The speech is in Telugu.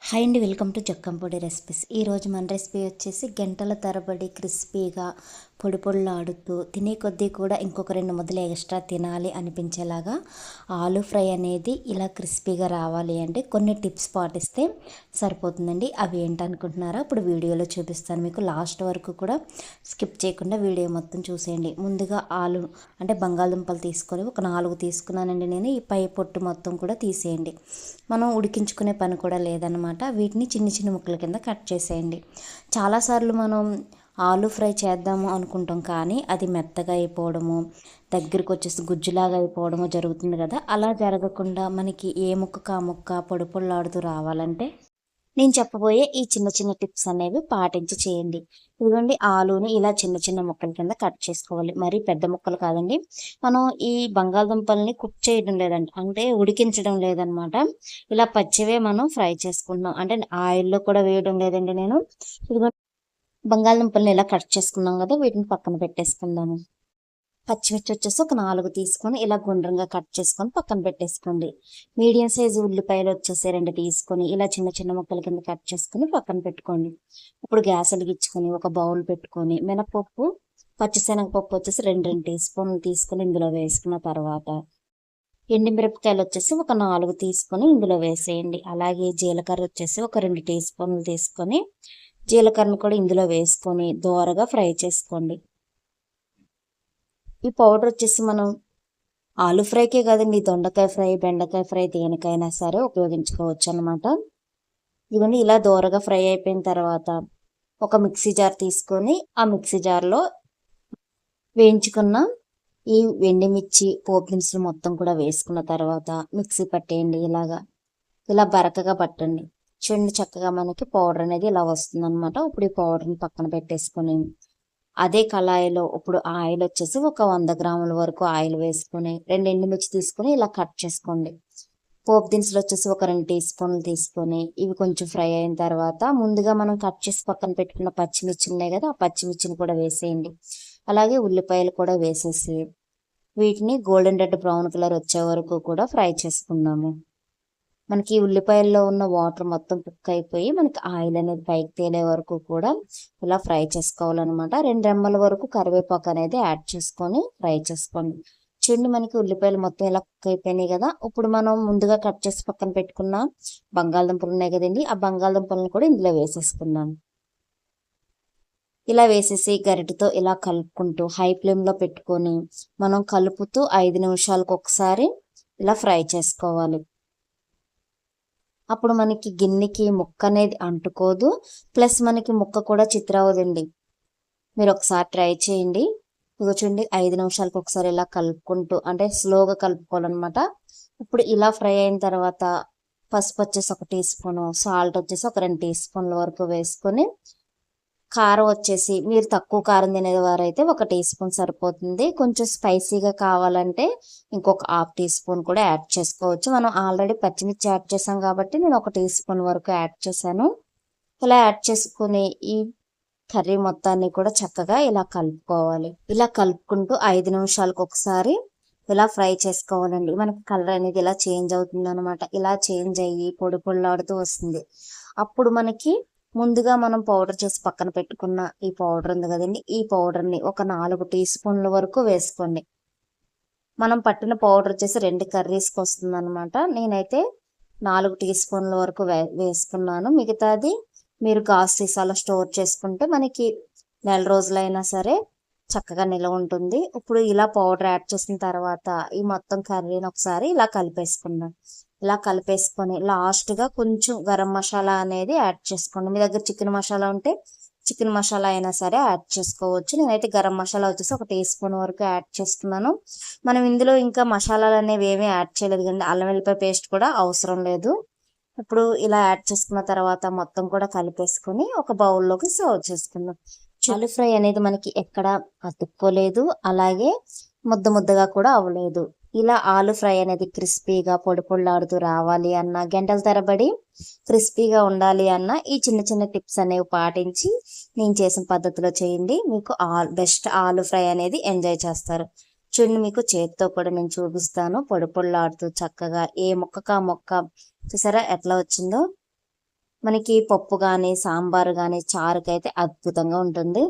హాయ్ అండి, వెల్కమ్ టు జక్కంపొడి రెసిపీస్. ఈరోజు మన రెసిపీ వచ్చేసి గంటల తరబడి క్రిస్పీగా పొడి పొడిలాడుతూ తినే కొద్దీ కూడా ఇంకొక 2 ముద్దలు ఎక్స్ట్రా తినాలి అనిపించేలాగా ఆలు ఫ్రై అనేది ఇలా క్రిస్పీగా రావాలి అంటే కొన్ని టిప్స్ పాటిస్తే సరిపోతుందండి. అవి ఏంటనుకుంటున్నారా? ఇప్పుడు వీడియోలో చూపిస్తాను. మీకు లాస్ట్ వరకు కూడా స్కిప్ చేయకుండా వీడియో మొత్తం చూసేయండి. ముందుగా ఆలు అంటే బంగాళదుంపలు తీసుకొని ఒక 4 తీసుకున్నానండి నేను. ఈ పై పొట్టు మొత్తం కూడా తీసేయండి. మనం ఉడికించుకునే పని కూడా లేదనమాట. వీటిని చిన్న చిన్న ముక్కల కింద కట్ చేసేయండి. చాలాసార్లు మనం ఆలు ఫ్రై చేద్దాము అనుకుంటాం, కానీ అది మెత్తగా అయిపోవడము, దగ్గరికి వచ్చేసి గుజ్జులాగా అయిపోవడము జరుగుతుంది కదా. అలా జరగకుండా మనకి ఏ ముక్కకు ఆ ముక్క పొడి పొడిలాడుతూ రావాలంటే నేను చెప్పబోయే ఈ చిన్న చిన్న టిప్స్ అనేవి పాటించి చేయండి. ఇదిగోండి, ఆలుని ఇలా చిన్న చిన్న ముక్కల కింద కట్ చేసుకోవాలి. మరి పెద్ద ముక్కలు కాదండి. మనం ఈ బంగాళదుంపల్ని కుక్ చేయడం లేదండి, అంటే ఉడికించడం లేదనమాట. ఇలా పచ్చివే మనం ఫ్రై చేసుకుంటున్నాం, అంటే ఆయిల్లో కూడా వేయడం లేదండి నేను. ఇదిగో బంగాళదుంపల్ని ఇలా కట్ చేసుకున్నాం కదా, వీటిని పక్కన పెట్టేసుకుందాము. పచ్చిమిర్చి వచ్చేసి ఒక 4 తీసుకొని ఇలా గుండ్రంగా కట్ చేసుకొని పక్కన పెట్టేసుకోండి. మీడియం సైజు ఉల్లిపాయలు వచ్చేసి 2 తీసుకొని ఇలా చిన్న చిన్న ముక్కల కింద కట్ చేసుకొని పక్కన పెట్టుకోండి. ఇప్పుడు గ్యాస్ వెలిగించుకొని ఒక బౌల్ పెట్టుకొని మినపప్పు, పచ్చిశనగపప్పు వచ్చేసి 2 టీ స్పూన్లు తీసుకొని ఇందులో వేసుకున్న తర్వాత ఎండుమిరపకాయలు వచ్చేసి ఒక 4 తీసుకొని ఇందులో వేసేయండి. అలాగే జీలకర్ర వచ్చేసి ఒక 2 టీ స్పూన్లు తీసుకొని జీలకర్రను కూడా ఇందులో వేసుకొని దోరగా ఫ్రై చేసుకోండి. ఈ పౌడర్ వచ్చేసి మనం ఆలు ఫ్రైకే కదండి, దొండకాయ ఫ్రై, బెండకాయ ఫ్రై దేనికైనా సరే ఉపయోగించుకోవచ్చు అనమాట. ఇవన్నీ ఇలా దోరగా ఫ్రై అయిపోయిన తర్వాత ఒక మిక్సీ జార్ తీసుకొని ఆ మిక్సీ జార్లో వేయించుకున్న ఈ ఎండుమిర్చి పోపు దినుసులు మొత్తం కూడా వేసుకున్న తర్వాత మిక్సీ పట్టేయండి. ఇలా బరకగా పట్టండి. చూడండి, చక్కగా మనకి పౌడర్ అనేది ఇలా వస్తుంది అనమాట. ఇప్పుడు ఈ పౌడర్ని పక్కన పెట్టేసుకొని అదే కళాయిలో ఇప్పుడు ఆయిల్ వచ్చేసి ఒక 100 గ్రాముల వరకు ఆయిల్ వేసుకొని 2 ఎండుమిర్చి తీసుకొని ఇలా కట్ చేసుకోండి. పోపు దినుసులు వచ్చేసి ఒక 2 టీ స్పూన్లు తీసుకొని ఇవి కొంచెం ఫ్రై అయిన తర్వాత ముందుగా మనం కట్ చేసి పక్కన పెట్టుకున్న పచ్చిమిర్చి ఉన్నాయి కదా, ఆ పచ్చిమిర్చిని కూడా వేసేయండి. అలాగే ఉల్లిపాయలు కూడా వేసేసి వీటిని గోల్డెన్ రెడ్ బ్రౌన్ కలర్ వచ్చే వరకు కూడా ఫ్రై చేసుకుందాము. మనకి ఉల్లిపాయల్లో ఉన్న వాటర్ మొత్తం కుక్ అయిపోయి మనకి ఆయిల్ అనేది పైకి తేలే వరకు కూడా ఇలా ఫ్రై చేసుకోవాలన్నమాట. 2 రెమ్మల వరకు కరివేపాకు అనేది యాడ్ చేసుకొని ఫ్రై చేసుకోండి. చూడండి, మనకి ఉల్లిపాయలు మొత్తం ఇలా కుక్ అయిపోయినాయి కదా. ఇప్పుడు మనం ముందుగా కట్ చేసి పక్కన పెట్టుకున్న బంగాళదుంపలు ఉన్నాయి కదండి, ఆ బంగాళదుంపలను కూడా ఇందులో వేసేసుకుందాం. ఇలా వేసేసి గరిటెతో ఇలా కలుపుకుంటూ హై ఫ్లేమ్లో పెట్టుకొని మనం కలుపుతూ 5 నిమిషాలకు ఒకసారి ఇలా ఫ్రై చేసుకోవాలి. అప్పుడు మనకి గిన్నెకి ముక్క అనేది అంటుకోదు, ప్లస్ మనకి ముక్క కూడా చిత్రవదండి. మీరు ఒకసారి ట్రై చేయండి. చూడండి, 5 నిమిషాలకు ఒకసారి ఇలా కలుపుకుంటూ, అంటే స్లోగా కలుపుకోవాలన్నమాట. ఇప్పుడు ఇలా ఫ్రై అయిన తర్వాత పసుపు వచ్చేసి 1 టీ స్పూను, సాల్ట్ వచ్చేసి ఒక 2 టీ స్పూన్ల వరకు వేసుకొని, కారం వచ్చేసి మీరు తక్కువ కారం తినేవారైతే 1 టీ స్పూన్ సరిపోతుంది. కొంచెం స్పైసీగా కావాలంటే ఇంకొక 1/2 టీ స్పూన్ కూడా యాడ్ చేసుకోవచ్చు. మనం ఆల్రెడీ పచ్చిమిర్చి యాడ్ చేసాం కాబట్టి నేను 1 టీ స్పూన్ వరకు యాడ్ చేశాను. ఇలా యాడ్ చేసుకుని ఈ కర్రీ మొత్తాన్ని కూడా చక్కగా ఇలా కలుపుకోవాలి. ఇలా కలుపుకుంటూ 5 నిమిషాలకు ఒకసారి ఇలా ఫ్రై చేసుకోవాలండి. మనకి కలర్ అనేది ఇలా చేంజ్ అవుతుంది అనమాట. ఇలా చేంజ్ అయ్యి పొడి పొడిలాడుతూ వస్తుంది. అప్పుడు మనకి ముందుగా మనం పౌడర్ చేసి పక్కన పెట్టుకున్న ఈ పౌడర్ ఉంది కదండి, ఈ పౌడర్ని ఒక 4 టీ స్పూన్ల వరకు వేసుకోండి. మనం పట్టిన పౌడర్ వచ్చేసి 2 కర్రీస్కి వస్తుంది అనమాట. నేనైతే 4 టీ స్పూన్ల వరకు వేసుకున్నాను. మిగతాది మీరు గాజు సీసాలో స్టోర్ చేసుకుంటే మనకి నెల రోజులైనా సరే చక్కగా నిల్వ ఉంటుంది. ఇప్పుడు ఇలా పౌడర్ యాడ్ చేసిన తర్వాత ఈ మొత్తం కర్రీని ఒకసారి ఇలా కలిపేసుకుందాం. ఇలా కలిపేసుకొని లాస్ట్గా కొంచెం గరం మసాలా అనేది యాడ్ చేసుకోండి. మీ దగ్గర చికెన్ మసాలా ఉంటే చికెన్ మసాలా అయినా సరే యాడ్ చేసుకోవచ్చు. నేనైతే గరం మసాలా వచ్చేసి 1 టీ స్పూన్ వరకు యాడ్ చేస్తున్నాను. మనం ఇందులో ఇంకా మసాలాలు అనేవి ఏమీ యాడ్ చేయలేదు కానీ అల్లం వెల్లిపాయ పేస్ట్ కూడా అవసరం లేదు. ఇప్పుడు ఇలా యాడ్ చేసుకున్న తర్వాత మొత్తం కూడా కలిపేసుకొని ఒక బౌల్లోకి సర్వ్ చేసుకుందాం. ఆలు ఫ్రై అనేది మనకి ఎక్కడ అతుక్కోలేదు, అలాగే ముద్ద ముద్దగా కూడా అవ్వలేదు. ఇలా ఆలు ఫ్రై అనేది క్రిస్పీగా పొడి పొడిలాడుతూ రావాలి అన్న, గంటల తరబడి క్రిస్పీగా ఉండాలి అన్న ఈ చిన్న చిన్న టిప్స్ అనేవి పాటించి నేను చేసిన పద్ధతిలో చేయండి. మీకు బెస్ట్ ఆలు ఫ్రై అనేది ఎంజాయ్ చేస్తారు. చూడండి, మీకు చేతితో కూడా నేను చూపిస్తాను. పొడి పొడిలాడుతూ చక్కగా ఏ మొక్కకా మొక్క చూసారా ఎట్లా వచ్చిందో. మనకి పప్పు కానీ సాంబార్ కానీ చారుకైతే అద్భుతంగా ఉంటుంది.